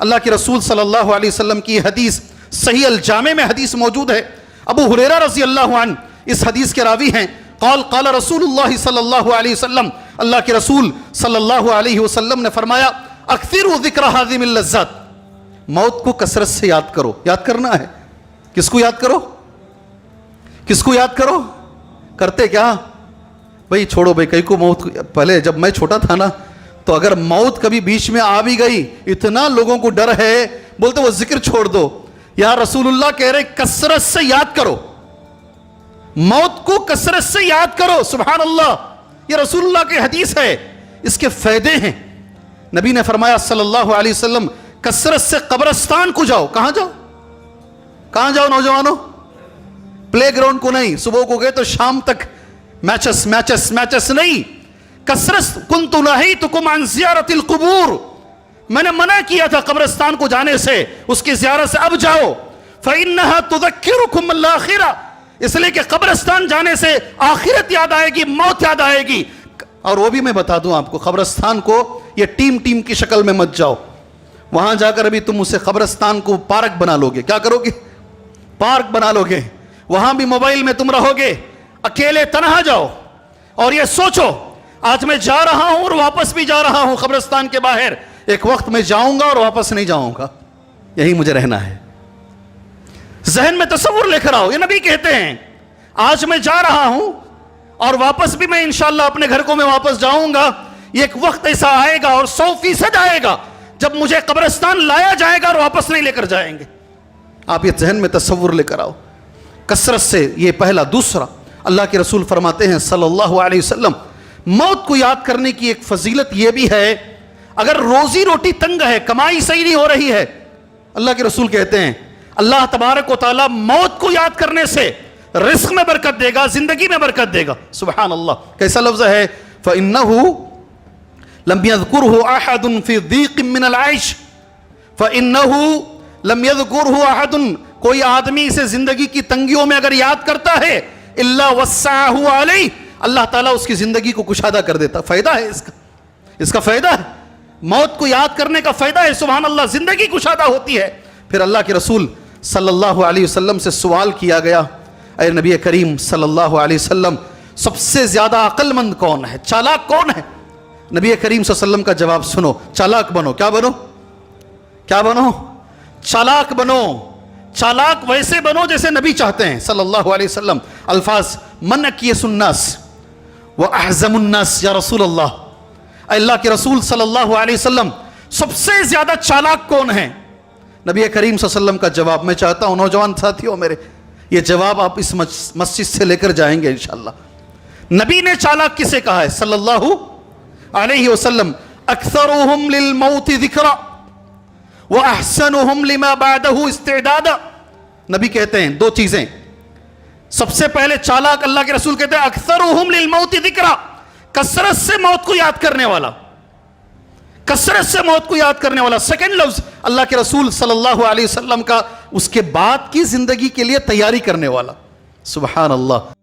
اللہ کے رسول صلی اللہ علیہ وسلم کی حدیث صحیح الجامع میں حدیث موجود ہے. ابو ہریرہ رضی اللہ عنہ اس حدیث کے راوی ہیں. قال رسول اللہ صلی اللہ علیہ وسلم, اللہ کے رسول صلی اللہ علیہ وسلم نے فرمایا, اکثروا ذکر ہذم اللذات, موت کو کثرت سے یاد کرو. یاد کرنا ہے. کس کو یاد کرو؟ کس کو یاد کرو؟ کرتے کیا بھئی؟ چھوڑو بھئی, کئی کو موت. پہلے جب میں چھوٹا تھا نا, تو اگر موت کبھی بیچ میں آ بھی گئی, اتنا لوگوں کو ڈر ہے, بولتے وہ ذکر چھوڑ دو. یہاں رسول اللہ کہہ رہے کثرت سے یاد کرو, موت کو کثرت سے یاد کرو. سبحان اللہ, یہ رسول اللہ کی حدیث ہے, اس کے فائدے ہیں. نبی نے فرمایا صلی اللہ علیہ وسلم, کثرت سے قبرستان کو جاؤ. کہاں جاؤ؟ کہاں جاؤ نوجوانوں؟ پلے گراؤنڈ کو نہیں. صبح کو گئے تو شام تک میچس میچس میچس نہیں. کثرت کنت نہیتکم عن زیارت القبور, میں نے منع کیا تھا قبرستان کو جانے سے, اس کی زیارت سے. اب جاؤ. فإنها تذکرکم الآخرہ, اس لیے کہ قبرستان جانے سے آخرت یاد آئے گی, موت یاد آئے گی. اور وہ بھی میں بتا دوں آپ کو, قبرستان کو یہ ٹیم کی شکل میں مت جاؤ. وہاں جا کر ابھی تم اسے قبرستان کو پارک بنا لو گے. کیا کرو گے؟ پارک بنا لو گے. وہاں بھی موبائل میں تم رہو گے. اکیلے تنہا جاؤ اور یہ سوچو, آج میں جا رہا ہوں اور واپس بھی جا رہا ہوں قبرستان کے باہر. ایک وقت میں جاؤں گا اور واپس نہیں جاؤں گا, یہی مجھے رہنا ہے. ذہن میں تصور لے کر آؤ. یہ نبی کہتے ہیں آج میں جا رہا ہوں اور واپس بھی میں انشاءاللہ اپنے گھر کو میں واپس جاؤں گا. یہ ایک وقت ایسا آئے گا اور 100% آئے گا جب مجھے قبرستان لایا جائے گا اور واپس نہیں لے کر جائیں گے. آپ یہ ذہن میں تصور لے کر آؤ. کثرت سے, یہ پہلا. دوسرا, اللہ کے رسول فرماتے ہیں صلی اللہ علیہ وسلم, موت کو یاد کرنے کی ایک فضیلت یہ بھی ہے, اگر روزی روٹی تنگ ہے, کمائی صحیح نہیں ہو رہی ہے, اللہ کے رسول کہتے ہیں اللہ تبارک و تعالیٰ موت کو یاد کرنے سے رزق میں برکت دے گا, زندگی میں برکت دے گا. سبحان اللہ. کیسا لفظ ہے؟ فَإِنَّهُ لَمْ يَذْكُرْهُ أَحَدٌ فِي ضِيقٍ مِّنَ الْعَيْشِ فَإِنَّهُ لَمْ يَذْكُرْهُ أَحَدٌ, کوئی آدمی اسے زندگی کی تنگیوں میں اگر یاد کرتا ہے, إِلَّا وَسَّعَهُ عَلَيْهِ, اللہ تعالیٰ اس کی زندگی کو کشادہ کر دیتا. فائدہ ہے اس کا فائدہ ہے. موت کو یاد کرنے کا فائدہ ہے. سبحان اللہ, زندگی کشادہ ہوتی ہے. پھر اللہ کے رسول صلی اللہ علیہ وسلم سے سوال کیا گیا, اے نبی کریم صلی اللہ علیہ وسلم, سب سے زیادہ عقل مند کون ہے, چالاک کون ہے؟ نبی کریم صلی اللہ علیہ وسلم کا جواب سنو. چالاک بنو. کیا بنو؟ کیا بنو؟ چالاک بنو. چالاک ویسے بنو جیسے نبی چاہتے ہیں صلی اللہ علیہ وسلم. الفاظ, من اکیس الناس واحزم الناس یا رسول اللہ. اے اللہ کے رسول صلی اللہ علیہ وسلم, سب سے زیادہ چالاک کون ہے؟ نبی کریم صلی اللہ علیہ وسلم کا جواب, میں چاہتا ہوں نوجوان ساتھیوں میرے, یہ جواب آپ اس مسجد سے لے کر جائیں گے انشاءاللہ. نبی نے چالاک کسے کہا ہے صلی اللہ علیہ وسلم؟ اکثرهم للموت ذکرا واحسنهم لما بعده استعدادا. نبی کہتے ہیں دو چیزیں. سب سے پہلے چالاک, اللہ کے رسول کہتے ہیں اکثرهم للموت ذکرا, کثرت سے موت کو یاد کرنے والا, کثرت سے موت کو یاد کرنے والا. سیکنڈ لفظ اللہ کے رسول صلی اللہ علیہ وسلم کا, اس کے بعد کی زندگی کے لیے تیاری کرنے والا. سبحان اللہ.